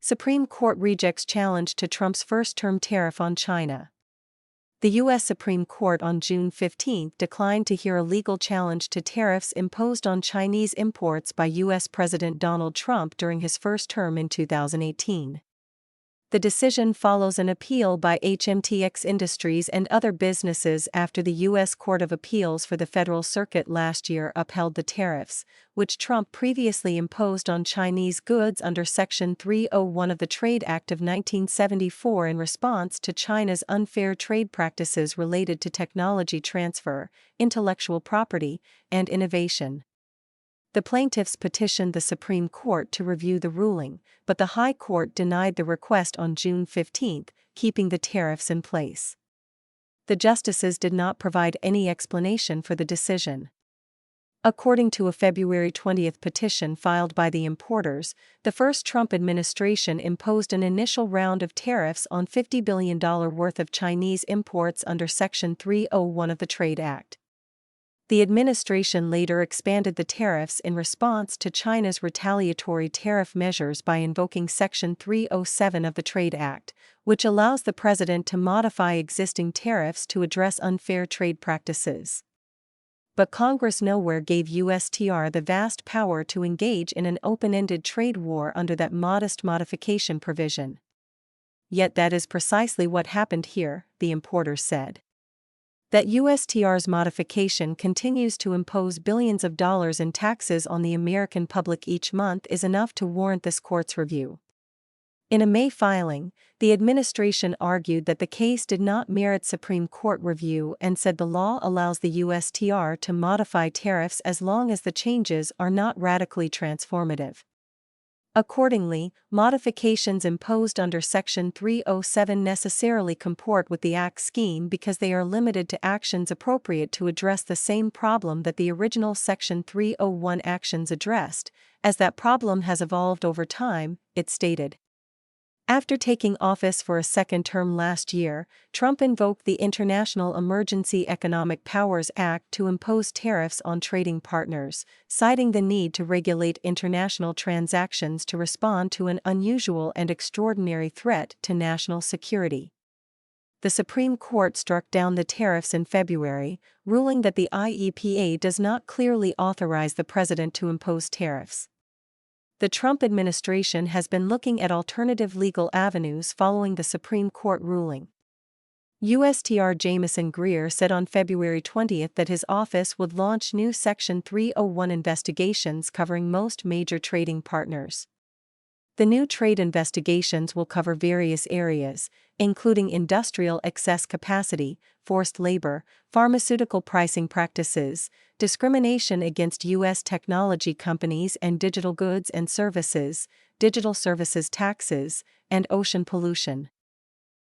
Supreme Court rejects challenge to Trump's first-term tariff on China. The U.S. Supreme Court on June 15 declined to hear a legal challenge to tariffs imposed on Chinese imports by U.S. President Donald Trump during his first term in 2018. The decision follows an appeal by HMTX Industries and other businesses after the U.S. Court of Appeals for the Federal Circuit last year upheld the tariffs, which Trump previously imposed on Chinese goods under Section 301 of the Trade Act of 1974 in response to China's unfair trade practices related to technology transfer, intellectual property, and innovation. The plaintiffs petitioned the Supreme Court to review the ruling, but the High Court denied the request on June 15, keeping the tariffs in place. The justices did not provide any explanation for the decision. According to a February 20 petition filed by the importers, the first Trump administration imposed an initial round of tariffs on $50 billion worth of Chinese imports under Section 301 of the Trade Act. The administration later expanded the tariffs in response to China's retaliatory tariff measures by invoking Section 307 of the Trade Act, which allows the president to modify existing tariffs to address unfair trade practices. But Congress nowhere gave USTR the vast power to engage in an open-ended trade war under that modest modification provision. Yet that is precisely what happened here, the importers said. That USTR's modification continues to impose billions of dollars in taxes on the American public each month is enough to warrant this court's review. In a May filing, the administration argued that the case did not merit Supreme Court review and said the law allows the USTR to modify tariffs as long as the changes are not radically transformative. Accordingly, modifications imposed under Section 307 necessarily comport with the Act's scheme because they are limited to actions appropriate to address the same problem that the original Section 301 actions addressed, as that problem has evolved over time, it stated. After taking office for a second term last year, Trump invoked the International Emergency Economic Powers Act to impose tariffs on trading partners, citing the need to regulate international transactions to respond to an unusual and extraordinary threat to national security. The Supreme Court struck down the tariffs in February, ruling that the IEPA does not clearly authorize the president to impose tariffs. The Trump administration has been looking at alternative legal avenues following the Supreme Court ruling. USTR Jamieson Greer said on February 20 that his office would launch new Section 301 investigations covering most major trading partners. The new trade investigations will cover various areas, including industrial excess capacity, forced labor, pharmaceutical pricing practices, discrimination against U.S. technology companies and digital goods and services, digital services taxes, and ocean pollution.